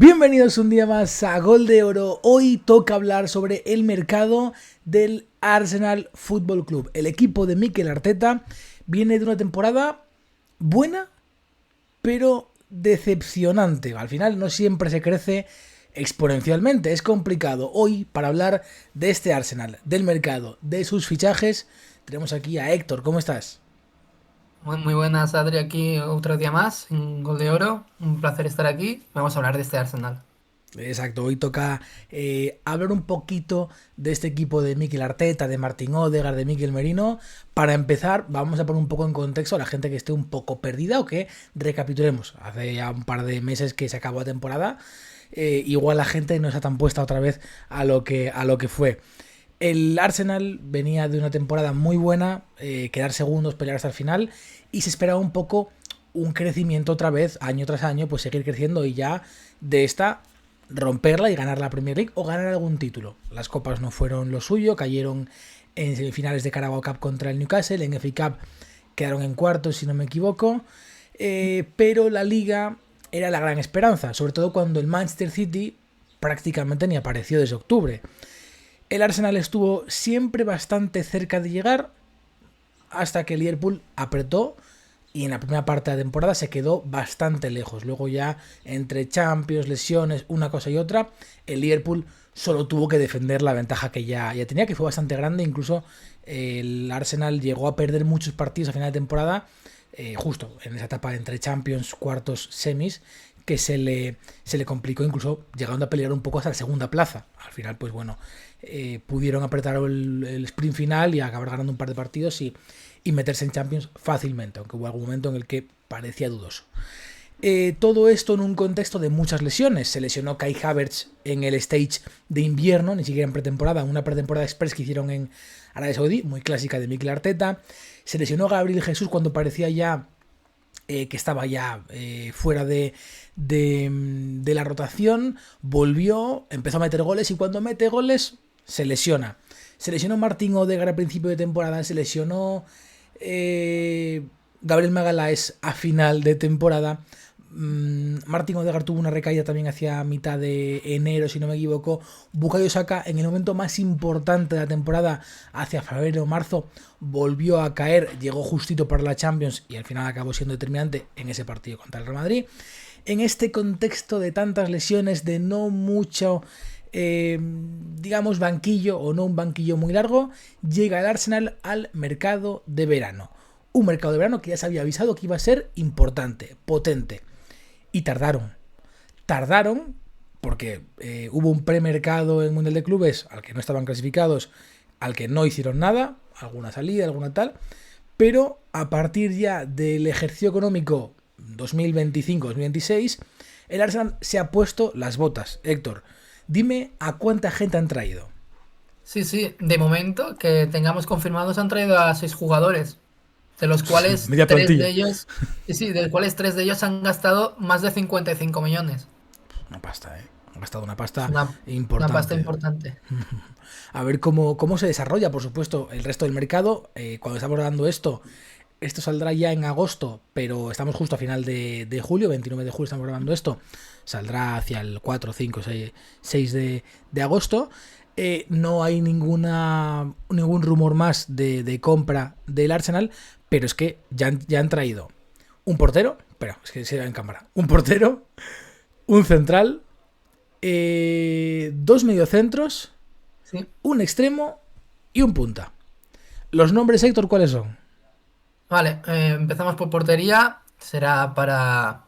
Bienvenidos un día más a Gol de Oro. Hoy toca hablar sobre el mercado del Arsenal Football Club. El equipo de Mikel Arteta viene de una temporada buena, pero decepcionante. Al final no siempre se crece exponencialmente, es complicado. Hoy, para hablar de este Arsenal, del mercado, de sus fichajes, tenemos aquí a Héctor. ¿Cómo estás? Muy buenas, Adri, aquí otro día más en Gol de Oro. Un placer estar aquí. Vamos a hablar de este Arsenal. Exacto, hoy toca hablar un poquito de este equipo de Mikel Arteta, de Martin Odegaard, de Mikel Merino. Para empezar, vamos a poner un poco en contexto a la gente que esté un poco perdida o que recapitulemos. Hace ya un par de meses que se acabó la temporada, igual la gente no está tan puesta otra vez a lo que fue. El Arsenal venía de una temporada muy buena, quedar segundos, pelear hasta el final, y se esperaba un poco un crecimiento otra vez, año tras año, pues seguir creciendo y ya de esta romperla y ganar la Premier League o ganar algún título. Las copas no fueron lo suyo, cayeron en semifinales de Carabao Cup contra el Newcastle, en FA Cup quedaron en cuartos si no me equivoco, pero la Liga era la gran esperanza, sobre todo cuando el Manchester City prácticamente ni apareció desde octubre. El Arsenal estuvo siempre bastante cerca de llegar hasta que el Liverpool apretó y en la primera parte de la temporada se quedó bastante lejos. Luego ya entre Champions, lesiones, una cosa y otra, el Liverpool solo tuvo que defender la ventaja que ya tenía, que fue bastante grande. Incluso el Arsenal llegó a perder muchos partidos a final de temporada, justo en esa etapa entre Champions, cuartos, semis, que se le complicó, incluso llegando a pelear un poco hasta la segunda plaza. Al final, pues bueno, pudieron apretar el sprint final y acabar ganando un par de partidos y meterse en Champions fácilmente, aunque hubo algún momento en el que parecía dudoso. Todo esto en un contexto de muchas lesiones. Se lesionó Kai Havertz en el stage de invierno, ni siquiera en pretemporada, una pretemporada express que hicieron en Arabia Saudí, muy clásica de Mikel Arteta. Se lesionó Gabriel Jesús cuando parecía ya que estaba ya fuera de la rotación, volvió, empezó a meter goles y cuando mete goles se lesiona. Se lesionó Martin Odegaard a principio de temporada, se lesionó Gabriel Magalhaes a final de temporada. Martin Odegaard tuvo una recaída también hacia mitad de enero, si no me equivoco. Bukayo Saka, en el momento más importante de la temporada, hacia febrero o marzo, volvió a caer, llegó justito para la Champions y al final acabó siendo determinante en ese partido contra el Real Madrid. En este contexto de tantas lesiones, de no mucho, digamos, banquillo o no un banquillo muy largo, llega el Arsenal al mercado de verano. Un mercado de verano que ya se había avisado que iba a ser importante, potente. Y tardaron porque hubo un premercado en el Mundial de Clubes al que no estaban clasificados, al que no hicieron nada, alguna salida, alguna tal, pero a partir ya del ejercicio económico 2025-2026, el Arsenal se ha puesto las botas. Héctor, dime a cuánta gente han traído. Sí, de momento que tengamos confirmados han traído a 6 jugadores, de los cuales Media tres plantilla. de ellos, sí, de los cuales 3 de ellos han gastado más de 55 millones. Una pasta, ¿eh? Han gastado una Es pasta una pasta importante. importante. A ver cómo se desarrolla, por supuesto, el resto del mercado. Cuando estamos grabando esto saldrá ya en agosto, pero estamos justo a final de julio, 29 de julio estamos grabando esto. Saldrá hacia el 4, 5, 6 de agosto. No hay ningún rumor más de compra del Arsenal, pero es que ya han traído un portero, pero es que se ve en cámara, un portero, un central, dos mediocentros, Sí. un extremo y un punta. Los nombres, Héctor, ¿cuáles son? Vale, empezamos por portería. Será para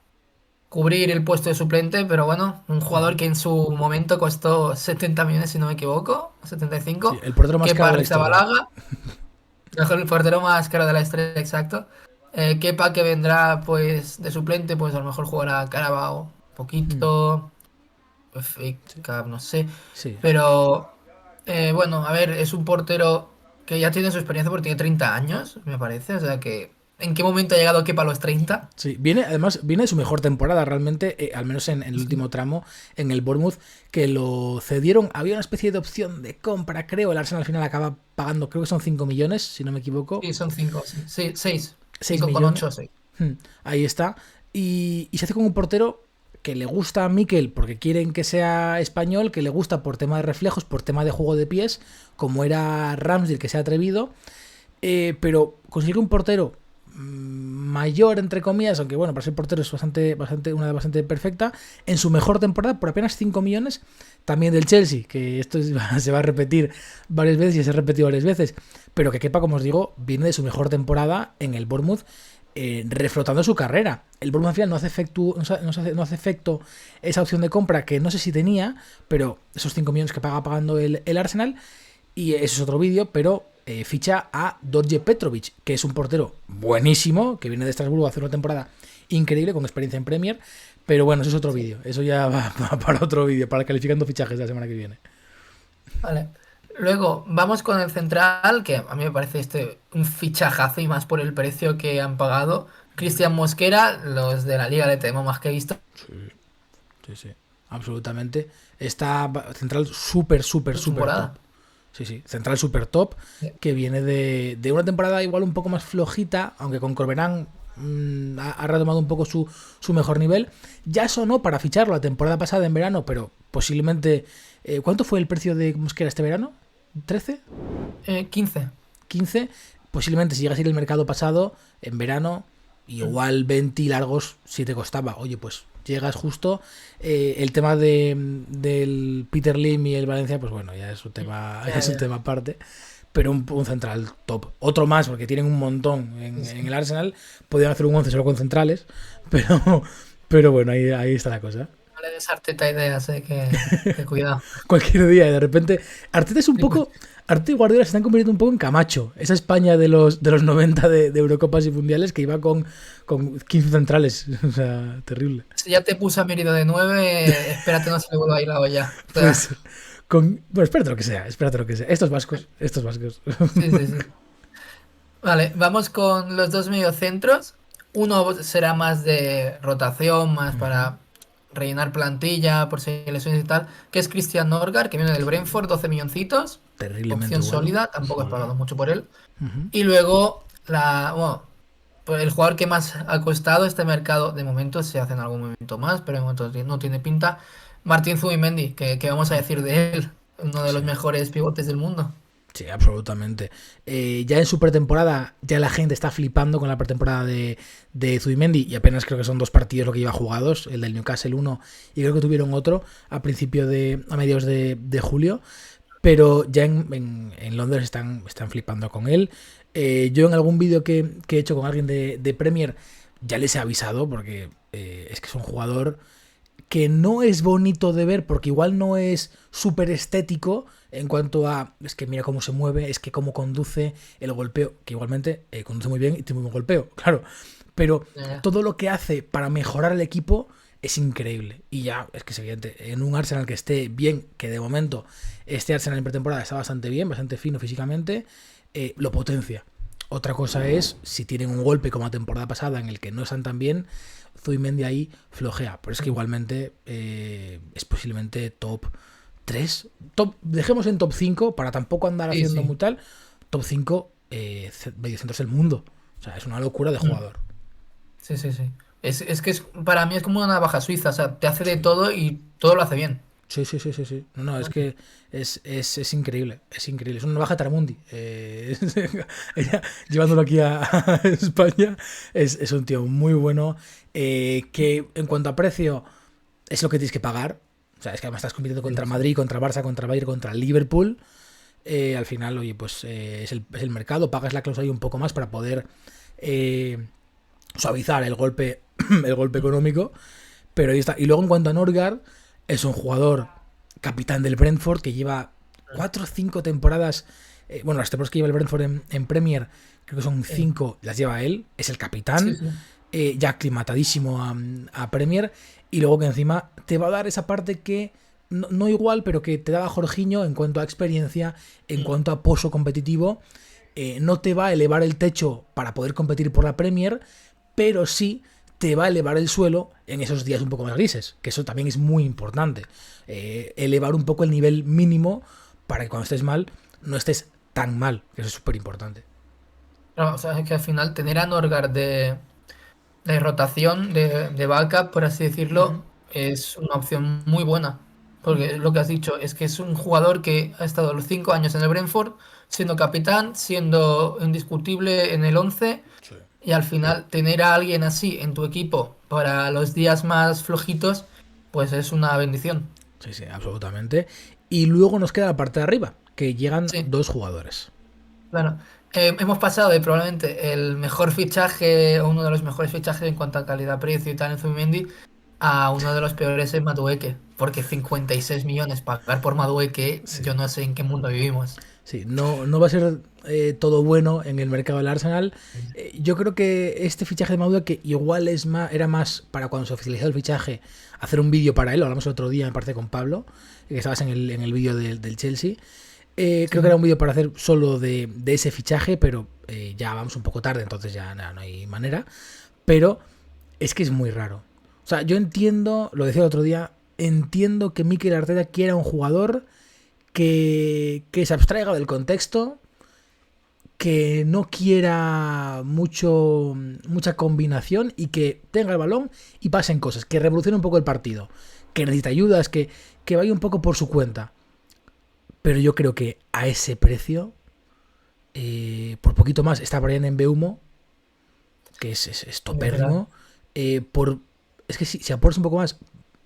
cubrir el puesto de suplente, pero bueno, un jugador que en su momento costó 70 millones, si no me equivoco, Sí, 75. el portero más caro Kepa de la historia. Arrizabalaga, mejor el portero más caro de la historia, exacto. Kepa que vendrá pues de suplente, pues a lo mejor jugará Carabao un Hmm, poquito, sí, no sé. sí. Pero bueno, a ver, es un portero que ya tiene su experiencia porque tiene 30 años, me parece. O sea que, ¿en qué momento ha llegado Kepa a los 30? Sí, además viene de su mejor temporada realmente, al menos en el Sí, último tramo, en el Bournemouth, que lo cedieron. Había una especie de opción de compra, creo. El Arsenal al final acaba pagando, creo que son 5 millones, si no me equivoco. sí, son 5, sí, 6. 6 5 con millones. 8, 6. Ahí está. Y se hace con un portero que le gusta a Mikel porque quieren que sea español, que le gusta por tema de reflejos, por tema de juego de pies, como era Ramsdale, que se ha atrevido, pero conseguir un portero mayor, entre comillas, aunque bueno, para ser portero es una edad bastante perfecta, en su mejor temporada por apenas 5 millones, también del Chelsea, que esto se va a repetir varias veces y se ha repetido varias veces, pero que Kepa, como os digo, viene de su mejor temporada en el Bournemouth, reflotando su carrera. El Bournemouth al final no hace efecto esa opción de compra que no sé si tenía, pero esos 5 millones que pagando el Arsenal, y eso es otro vídeo, pero ficha a Dorje Petrovic, que es un portero buenísimo, que viene de Estrasburgo a hacer una temporada increíble con experiencia en Premier, pero bueno, eso es otro vídeo, eso ya va para otro vídeo, para calificando fichajes de la semana que viene. Vale. Luego vamos con el central, que a mí me parece un fichajazo y más por el precio que han pagado. Cristian Mosquera, los de la liga le tenemos más que visto. Sí, absolutamente. Está central súper top. Temporada. Sí, central super top, que viene de una temporada igual un poco más flojita, aunque con Corberán ha retomado un poco su mejor nivel. Ya sonó para ficharlo la temporada pasada en verano, pero posiblemente... ¿Cuánto fue el precio de Mosquera este verano? ¿13? 15. 15. Posiblemente si llegas a ir el mercado pasado, en verano, igual 20 largos si te costaba. Oye, pues llegas justo. El tema del Peter Lim y el Valencia, pues bueno, ya es un tema, es un tema aparte. Pero un central top. Otro más, porque tienen un montón en el Arsenal. Podrían hacer un 11 solo con centrales. Pero bueno, ahí está la cosa. No le des a Arteta ideas, que cuidado. Cualquier día, y de repente. Arteta es un poco. Arteta y Guardiola se están convirtiendo un poco en Camacho. Esa España de los 90 de Eurocopas y Mundiales que iba con 15 centrales. O sea, terrible. Si ya te puse a Mérido de 9, espérate, no se le vuelva a ir la olla. O sea, Pues, bueno, espérate lo que sea. Estos vascos. sí. Vale, vamos con los dos mediocentros. Uno será más de rotación, más para rellenar plantilla, por si hay lesiones y tal, que es Christian Norgard, que viene del Brentford, 12 milloncitos. Terriblemente Opción bueno. sólida, tampoco has pagado mucho por él. Ujú. Y luego, pues el jugador que más ha costado este mercado, de momento se hace en algún momento más, pero de momento no tiene pinta. Martín Zubimendi, que vamos a decir de él, uno de los Sí. mejores pivotes del mundo. Sí, absolutamente. Ya en su pretemporada, ya la gente está flipando con la pretemporada de Zubimendi, y apenas creo que son 2 partidos lo que lleva jugados, el del Newcastle 1 y creo que tuvieron otro a mediados de julio, pero ya en Londres están flipando con él. Yo en algún vídeo que he hecho con alguien de Premier ya les he avisado, porque es que es un jugador que no es bonito de ver porque igual no es súper estético en cuanto a, es que mira cómo se mueve, es que cómo conduce, el golpeo, que igualmente conduce muy bien y tiene muy buen golpeo, claro, pero todo lo que hace para mejorar el equipo es increíble. Y ya, es que es evidente, en un Arsenal que esté bien, que de momento este Arsenal en pretemporada está bastante bien, bastante fino físicamente, lo potencia. Otra cosa es si tienen un golpe como la temporada pasada en el que no están tan bien, Zubimendi ahí flojea, pero es que igualmente es posiblemente top 3, dejemos en top 5 para tampoco andar haciendo muy tal, top 5 mediocentros del mundo, o sea, es una locura de jugador. Sí. Es que para mí es como una navaja suiza, o sea, te hace de todo y todo lo hace bien. Sí. No, es que es increíble, es increíble. Es una navaja Taramundi. Llevándolo aquí a España, es un tío muy bueno, que en cuanto a precio es lo que tienes que pagar. O sea, es que además estás compitiendo contra Madrid, contra Barça, contra Bayern, contra Liverpool. Al final, oye, pues es el mercado, pagas la cláusula ahí un poco más para poder suavizar el golpe económico. Pero ahí está. Y luego en cuanto a Norgard, es un jugador capitán del Brentford que lleva 4 o 5 temporadas. Bueno, las temporadas que lleva el Brentford en Premier, creo que son 5, las lleva él. Es el capitán, ya aclimatadísimo a Premier. Y luego que encima te va a dar esa parte que, no igual, pero que te daba Jorginho en cuanto a experiencia, en cuanto a pozo competitivo. No te va a elevar el techo para poder competir por la Premier, pero sí te va a elevar el suelo en esos días un poco más grises, que eso también es muy importante. Elevar un poco el nivel mínimo para que cuando estés mal no estés tan mal, que eso es súper importante. Claro, o sea, es que al final tener a Norgard de rotación, de backup, por así decirlo, es una opción muy buena. Porque lo que has dicho es que es un jugador que ha estado los 5 años en el Brentford, siendo capitán, siendo indiscutible en el 11 Sí. y al final tener a alguien así en tu equipo para los días más flojitos, pues es una bendición. Sí, sí, absolutamente. Y luego nos queda la parte de arriba, que llegan Sí, dos jugadores. claro. Hemos pasado de probablemente el mejor fichaje o uno de los mejores fichajes en cuanto a calidad-precio y tal en Zubimendi a uno de los peores en Madueke. Porque 56 millones pagar por Madueke, Sí. yo no sé en qué mundo vivimos. Sí, no va a ser todo bueno en el mercado del Arsenal. Yo creo que este fichaje de Madueke que igual era más para cuando se oficializó el fichaje, hacer un vídeo para él. Lo hablamos el otro día, me parece, con Pablo, que estabas en el vídeo del Chelsea. Creo que era Sí, un vídeo para hacer solo de ese fichaje, pero ya vamos un poco tarde, entonces ya no hay manera. Pero es que es muy raro. O sea, yo entiendo, lo decía el otro día, entiendo que Mikel Arteta quiera un jugador que se abstraiga del contexto, que no quiera mucha combinación y que tenga el balón y pasen cosas, que revolucione un poco el partido, que necesita ayudas, que vaya un poco por su cuenta. Pero yo creo que a ese precio, por poquito más, está Brian Mbeumo, que es literal. topérrimo. Es que si apuras un poco más,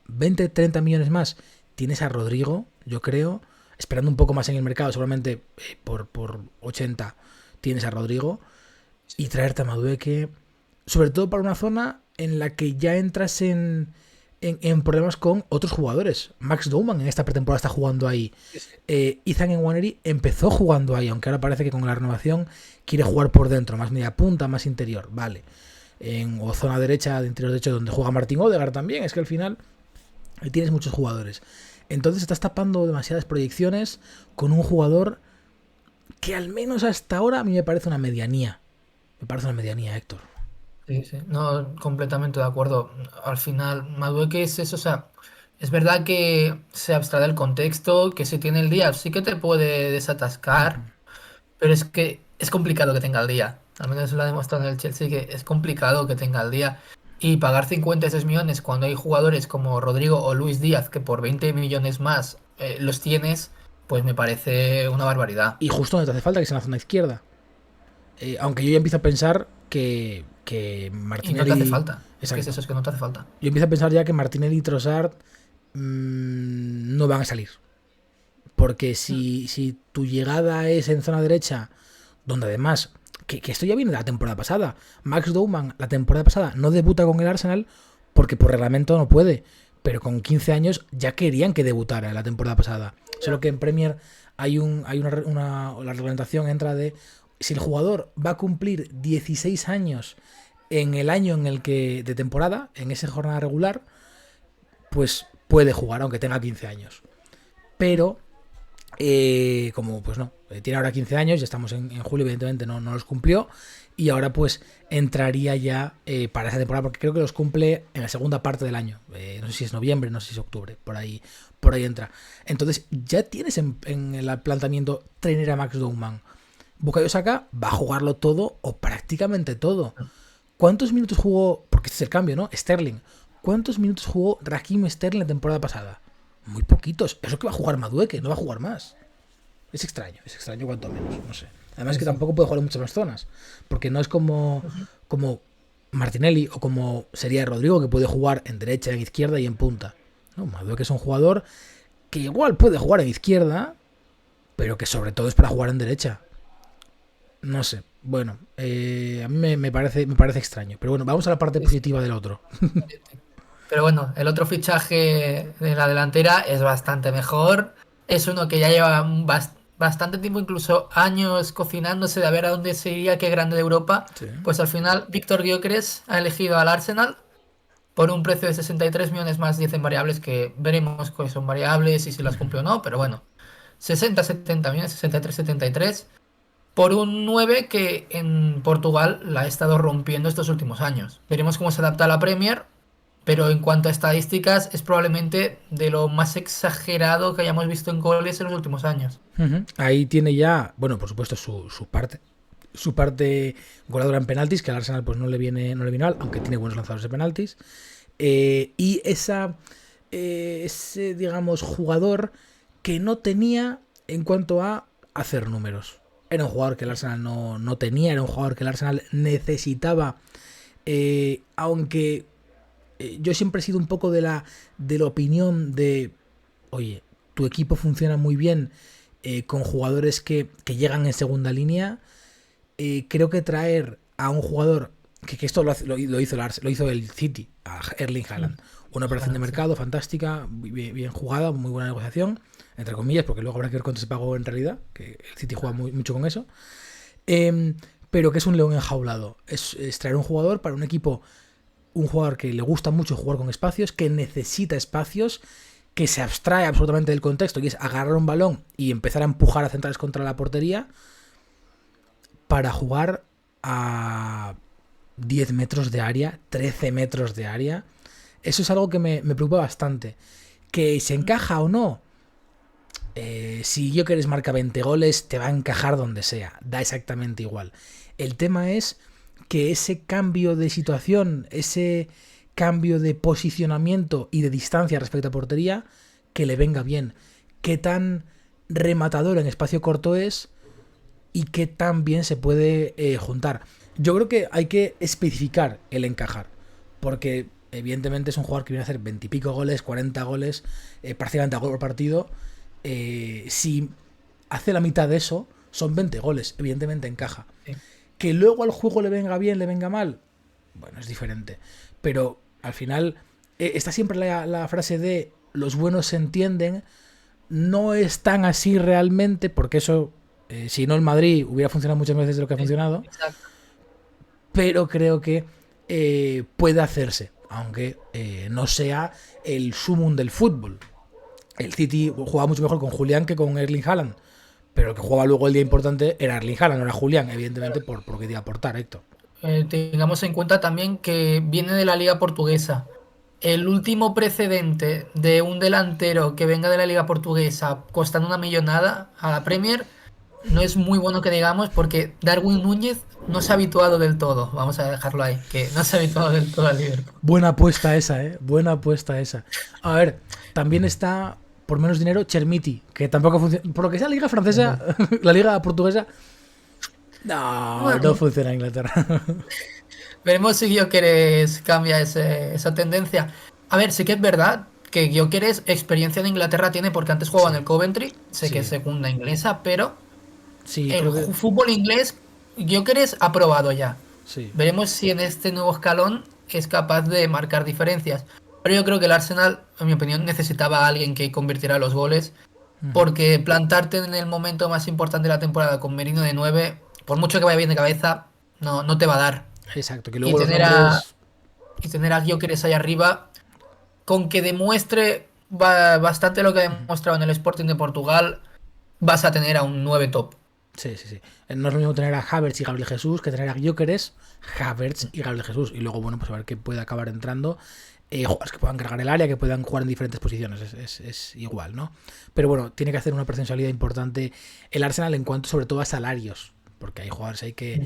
20, 30 millones más, tienes a Rodrigo, yo creo, esperando un poco más en el mercado, seguramente por 80 tienes a Rodrigo, y traerte a Madueque, sobre todo para una zona en la que ya entras en problemas con otros jugadores. Max Dowman en esta pretemporada está jugando ahí. Sí, sí. Ethan Nwaneri empezó jugando ahí, aunque ahora parece que con la renovación quiere jugar por dentro, más media punta, más interior. Vale. O zona derecha, de interior derecho, donde juega Martín Odegaard también. Es que al final tienes muchos jugadores. Entonces estás tapando demasiadas proyecciones con un jugador que al menos hasta ahora a mí me parece una medianía. Me parece una medianía, Héctor. Sí, sí, no, completamente de acuerdo. Al final, Madueque es eso, o sea, es verdad que se abstrae del contexto, que si tiene el día, sí que te puede desatascar, pero es que es complicado que tenga el día. Al menos lo ha demostrado en el Chelsea que es complicado que tenga el día. Y pagar 56 millones cuando hay jugadores como Rodrigo o Luis Díaz, que por 20 millones más los tienes, pues me parece una barbaridad. Y justo donde te hace falta, que es en la zona izquierda. Aunque yo ya empiezo a pensar que Y no te hace Martinelli. falta. Es que es Exacto. eso, es que no te hace falta. Yo empiezo a pensar ya que Martinelli y Trossard no van a salir. Porque Mm. si tu llegada es en zona derecha, donde además, que esto ya viene de la temporada pasada, Max Dowman la temporada pasada no debuta con el Arsenal porque por reglamento no puede, pero con 15 años ya querían que debutara en la temporada pasada. Solo que en Premier la reglamentación entra de si el jugador va a cumplir 16 años en el año en el que de temporada, en esa jornada regular, pues puede jugar aunque tenga 15 años. Pero como pues no, tiene ahora 15 años, ya estamos en julio, evidentemente no los cumplió, y ahora pues entraría ya para esa temporada, porque creo que los cumple en la segunda parte del año, no sé si es noviembre, no sé si es octubre, por ahí entra. Entonces ya tienes en el planteamiento trainer a Max Dowman. Bukayo Saka va a jugarlo todo o prácticamente todo. ¿Cuántos minutos jugó? Porque este es el cambio, ¿no? Sterling. ¿Cuántos minutos jugó Raheem Sterling la temporada pasada? Muy poquitos. Eso que va a jugar Madueque, no va a jugar más. Es extraño cuanto menos, no sé. Además Sí, que sí. tampoco puede jugar en muchas más zonas, porque no es como Martinelli o como sería Rodrigo, que puede jugar en derecha, en izquierda y en punta. No, Madueque es un jugador que igual puede jugar en izquierda, pero que sobre todo es para jugar en derecha. No sé. Bueno, a mí me parece extraño. Pero bueno, vamos a la parte Sí, sí. positiva del otro. Pero bueno, el otro fichaje de la delantera es bastante mejor. Es uno que ya lleva bastante tiempo, incluso años cocinándose de a ver a dónde se iría, qué grande de Europa. Sí. Pues al final, Víctor Gyökeres ha elegido al Arsenal por un precio de 63 millones más 10 en variables, que veremos cuáles son variables y si las cumple o no, pero bueno, 60-70 millones, 63-73, por un 9 que en Portugal la ha estado rompiendo estos últimos años. Veremos cómo se adapta a la Premier, pero en cuanto a estadísticas es probablemente de lo más exagerado que hayamos visto en goles en los últimos años. Ahí tiene ya, bueno, por supuesto, su parte goleadora en penaltis, que al Arsenal pues no le viene mal, aunque tiene buenos lanzadores de penaltis. Y ese, digamos, jugador que no tenía en cuanto a hacer números. Era un jugador que el Arsenal no tenía, era un jugador que el Arsenal necesitaba, aunque yo siempre he sido un poco de la opinión de, oye, tu equipo funciona muy bien con jugadores que llegan en segunda línea. Creo que traer a un jugador que esto lo hizo el City, a Erling Haaland, una operación de mercado fantástica, bien jugada, muy buena negociación, entre comillas, porque luego habrá que ver cuánto se pagó en realidad, que el City juega mucho con eso, pero que es un león enjaulado. Es traer un jugador para un equipo, un jugador que le gusta mucho jugar con espacios, que necesita espacios, que se abstrae absolutamente del contexto, y es agarrar un balón y empezar a empujar a centrales contra la portería para jugar a 10 metros de área, 13 metros de área. Eso es algo que me preocupa bastante. Que se encaja o no, si Gyökeres marca 20 goles, te va a encajar donde sea, da exactamente igual. El tema es que ese cambio de situación, ese cambio de posicionamiento y de distancia respecto a portería, que le venga bien. Qué tan rematador en espacio corto es y qué tan bien se puede juntar. Yo creo que hay que especificar el encajar, porque evidentemente es un jugador que viene a hacer 20 y pico goles, 40 goles, prácticamente a gol por partido. Si hace la mitad de eso, son 20 goles, evidentemente encaja. Sí. Que luego al juego le venga bien, le venga mal, bueno, es diferente. Pero al final está siempre la frase de los buenos se entienden. No es tan así realmente, porque eso, si no el Madrid hubiera funcionado muchas veces de lo que ha funcionado. Exacto. Pero creo que puede hacerse, aunque no sea el sumum del fútbol. El City jugaba mucho mejor con Julián que con Erling Haaland, pero el que jugaba luego el día importante era Erling Haaland, no era Julián, evidentemente por lo que te iba a aportar, Héctor. Tengamos en cuenta también que viene de la Liga Portuguesa. El último precedente de un delantero que venga de la Liga Portuguesa costando una millonada a la Premier no es muy bueno que digamos, porque Darwin Núñez no se ha habituado del todo. Vamos a dejarlo ahí, que no se ha habituado del todo al Liverpool. Buena apuesta esa, buena apuesta esa. A ver, también está, por menos dinero, Chermiti, que tampoco funciona. Por lo que sea la Liga Francesa, la Liga Portuguesa, no funciona en Inglaterra. Veremos si Gyökeres cambia esa tendencia. A ver, sí que es verdad que Gyökeres experiencia en Inglaterra tiene, porque antes jugaba en el Coventry, sé que es segunda inglesa, pero el fútbol inglés Gyökeres ha probado ya. Sí. Veremos si en este nuevo escalón es capaz de marcar diferencias. Pero yo creo que el Arsenal, en mi opinión, necesitaba a alguien que convirtiera los goles, porque plantarte en el momento más importante de la temporada con Merino de 9, por mucho que vaya bien de cabeza, no te va a dar. Exacto, que luego y tener a Gyökeres ahí arriba, con que demuestre bastante lo que ha demostrado en el Sporting de Portugal, vas a tener a un 9 top. Sí. No es lo mismo tener a Havertz y Gabriel Jesús que tener a Gyökeres, Havertz y Gabriel Jesús. Y luego, bueno, pues a ver qué puede acabar entrando. Jugadores que puedan cargar el área, que puedan jugar en diferentes posiciones. Es igual, ¿no? Pero bueno, tiene que hacer una presencialidad importante el Arsenal en cuanto sobre todo a salarios. Porque hay jugadores ahí que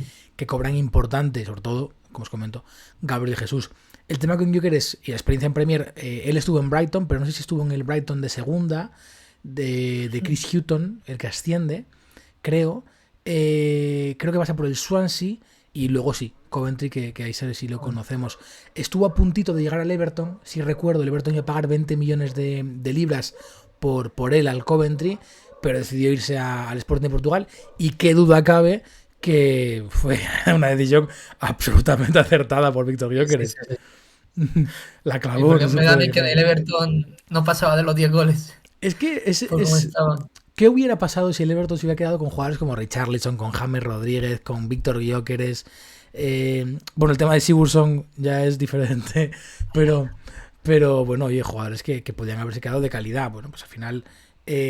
cobran importante, sobre todo, como os comento, Gabriel Jesús. El tema con Gyökeres y la experiencia en Premier, él estuvo en Brighton, pero no sé si estuvo en el Brighton de segunda, de Chris Hughton, el que asciende, creo que pasa por el Swansea y luego sí, Coventry, que ahí sí lo conocemos. Estuvo a puntito de llegar al Everton, si recuerdo, el Everton iba a pagar 20 millones de libras por él al Coventry, pero decidió irse al Sporting de Portugal, y qué duda cabe que fue una decisión absolutamente acertada por Víctor Gyökeres. Sí. La clavó. El problema es que del Everton no pasaba de los 10 goles. Es que ¿qué hubiera pasado si el Everton se hubiera quedado con jugadores como Richarlison, con James Rodríguez, con Víctor Gyökeres? Bueno, el tema de Sigurdsson ya es diferente, pero bueno, oye, jugadores que podían haberse quedado de calidad. Bueno, pues al final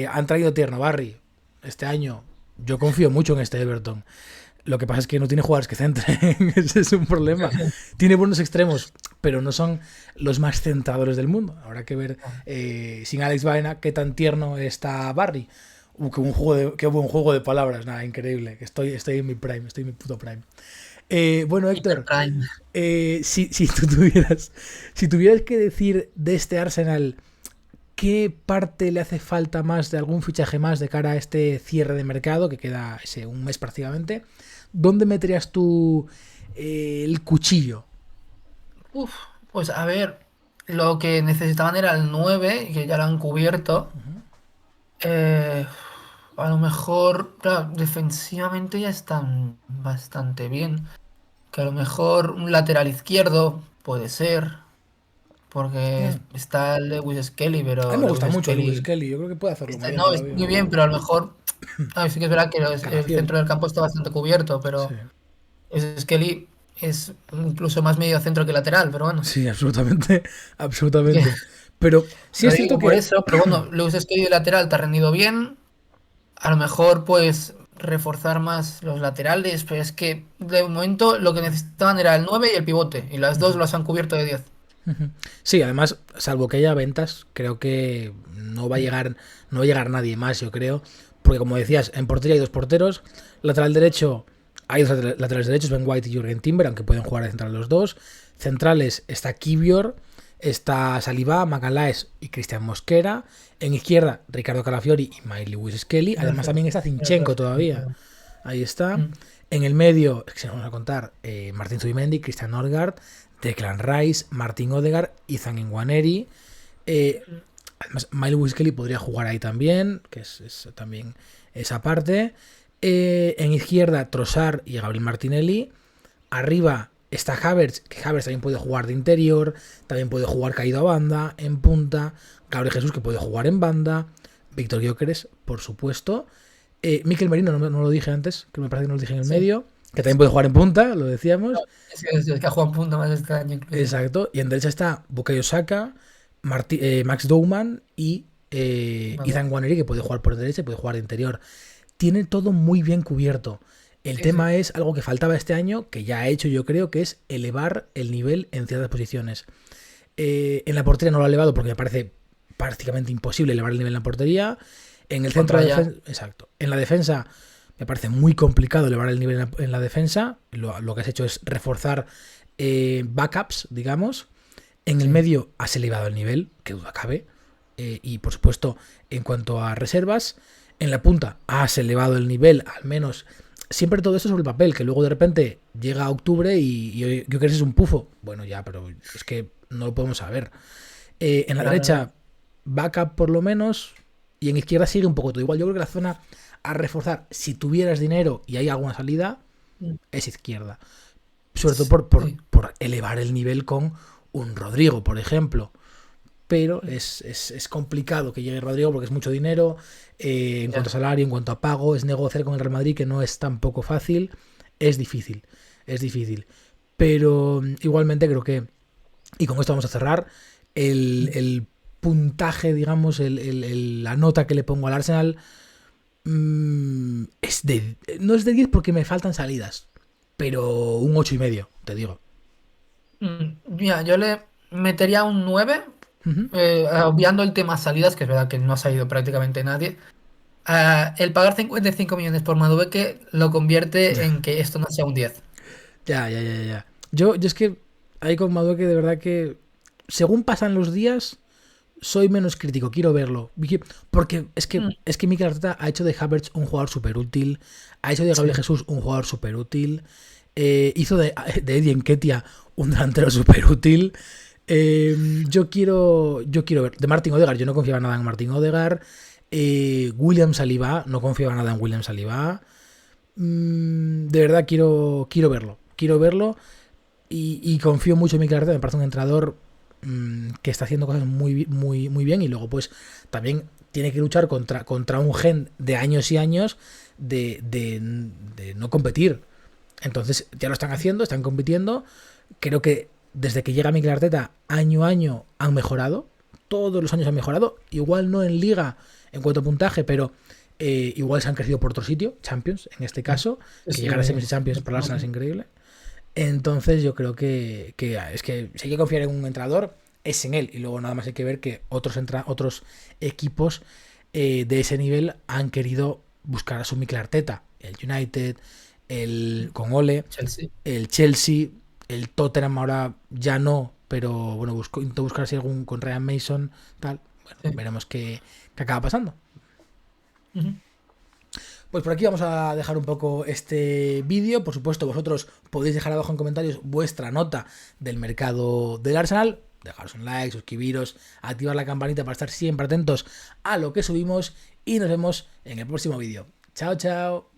han traído Tierno Barry este año. Yo confío mucho en este Everton. Lo que pasa es que no tiene jugadores que centren. Ese es un problema. Tiene buenos extremos, pero no son los más centradores del mundo. Habrá que ver sin Alex Baena qué tan tierno está Barry. Qué buen juego de palabras. Nada, increíble. Estoy en mi prime, estoy en mi puto prime. Bueno, Inter Héctor, Prime. si tuvieras que decir de este Arsenal qué parte le hace falta más de algún fichaje más de cara a este cierre de mercado, que queda un mes prácticamente, ¿dónde meterías tú el cuchillo? Uf, pues a ver, lo que necesitaban era el 9 que ya lo han cubierto. Eh, a lo mejor, claro, defensivamente ya están bastante bien. Que a lo mejor un lateral izquierdo puede ser, porque Mm. está Lewis Skelly, A mí pero me gusta Lewis mucho Lewis Skelly Kelly, yo creo que puede hacerlo muy está, bien no, es todavía. muy bien, pero a lo mejor, a ver, sí que es verdad que el Calafiori. centro del campo está bastante cubierto, Sí. pero Skelly es incluso más medio centro que lateral, pero bueno. Sí, absolutamente, Que absolutamente. Pero sí lo es cierto digo por que eso, pero bueno, Lewis Skelly de lateral te ha rendido bien. A lo mejor, pues, reforzar más los laterales, pero es que de momento lo que necesitaban era el 9 y el pivote, y las dos los han cubierto de 10. sí, además, salvo que haya ventas, creo que no va a llegar nadie más, yo creo. Porque como decías, en portería hay dos porteros. Lateral derecho, hay dos laterales derechos, Ben White y Jürgen Timber, aunque pueden jugar de central los dos. Centrales está Kivior, está Saliba, Magalhaes y Cristian Mosquera. En izquierda, Ricardo Calafiori y Miley Lewis Skelly. Además también está Zinchenko todavía. Ahí está. Mm. En el medio, es que se nos vamos a contar, Martín Zubimendi, Christian Norgard, Declan Rice, Martin Odegaard, Ethan Nwaneri. Además, Miles Kelly podría jugar ahí también, que es también esa parte. En izquierda, Trossard y Gabriel Martinelli. Arriba está Havertz, que Havertz también puede jugar de interior, también puede jugar caído a banda, en punta. Gabriel Jesús, que puede jugar en banda. Víctor Gyökeres, por supuesto. Mikel Merino, no lo dije antes, que me parece que no lo dije en el Sí, medio, que también puede jugar en punta, lo decíamos. es que ha jugado un punto más este año incluso. Exacto. Y en derecha está Bukayo Saka, Max Dowman y Vale. Ethan Nwaneri, que puede jugar por derecha y puede jugar de interior. Tiene todo muy bien cubierto. El Sí, sí. tema es algo que faltaba este año, que ya ha hecho yo creo, que es elevar el nivel en ciertas posiciones. En la portería no lo ha elevado porque me parece prácticamente imposible elevar el nivel en la portería. En el centro Contra de ya. defensa, exacto. En la defensa me parece muy complicado elevar el nivel en la defensa. Lo que has hecho es reforzar backups, digamos. En el Sí. medio has elevado el nivel, que duda cabe. Y por supuesto, en cuanto a reservas, en la punta has elevado el nivel, al menos. Siempre todo eso sobre el papel, que luego de repente llega octubre y yo creo que es un pufo. Bueno, ya, pero es que no lo podemos saber. En la Claro. derecha, backup por lo menos. Y en izquierda sigue un poco todo igual. Yo creo que la zona a reforzar, si tuvieras dinero y hay alguna salida, Mm. es izquierda. Sobre todo por, Sí. por elevar el nivel con un Rodrigo, por ejemplo. Pero es complicado que llegue Rodrigo porque es mucho dinero. En cuanto Ya. a salario, en cuanto a pago, es negociar con el Real Madrid, que no es tampoco fácil. Es difícil, es difícil. Pero igualmente creo que, y con esto vamos a cerrar, Mm. el puntaje, digamos, la nota que le pongo al Arsenal no es de 10 porque me faltan salidas, pero un 8,5, te digo. Mira, yo le metería un 9, Ujú. obviando el tema salidas, que es verdad que no ha salido prácticamente nadie. El pagar 55 millones por Madueke lo convierte en que esto no sea un 10. Ya, ya, ya, ya. Yo es que ahí con Madueke de verdad que según pasan los días soy menos crítico, quiero verlo. Porque Mm. es que Mikel Arteta ha hecho de Havertz un jugador súper útil, ha hecho de Gabriel Sí. Jesús un jugador súper útil, hizo de Eddie Nketiah un delantero súper útil. Yo quiero ver. De Martin Odegaard, yo no confiaba nada en Martin Odegaard. William Saliba, no confiaba nada en William Saliba. De verdad quiero verlo. Quiero verlo y confío mucho en Mikel Arteta. Me parece un entrenador que está haciendo cosas muy, muy, muy bien y luego pues también tiene que luchar contra un gen de años y años de no competir. Entonces ya lo están haciendo, están compitiendo. Creo que desde que llega Mikel Arteta, año a año han mejorado. Todos los años han mejorado. Igual no en liga en cuanto a puntaje, pero igual se han crecido por otro sitio, Champions en este caso. Que Sí, llegar a semis de Champions para el Arsenal es increíble. Entonces yo creo que es que si hay que confiar en un entrenador, es en él. Y luego nada más hay que ver que otros equipos de ese nivel han querido buscar a su Mikel Arteta. El United, con Ole, Chelsea. el Chelsea, el Tottenham ahora ya no, pero bueno, intento buscar si algún con Ryan Mason, tal. Bueno, Sí. veremos qué acaba pasando. Ujú. Pues por aquí vamos a dejar un poco este vídeo. Por supuesto, vosotros podéis dejar abajo en comentarios vuestra nota del mercado del Arsenal. Dejaros un like, suscribiros, activar la campanita para estar siempre atentos a lo que subimos. Y nos vemos en el próximo vídeo. Chao, chao.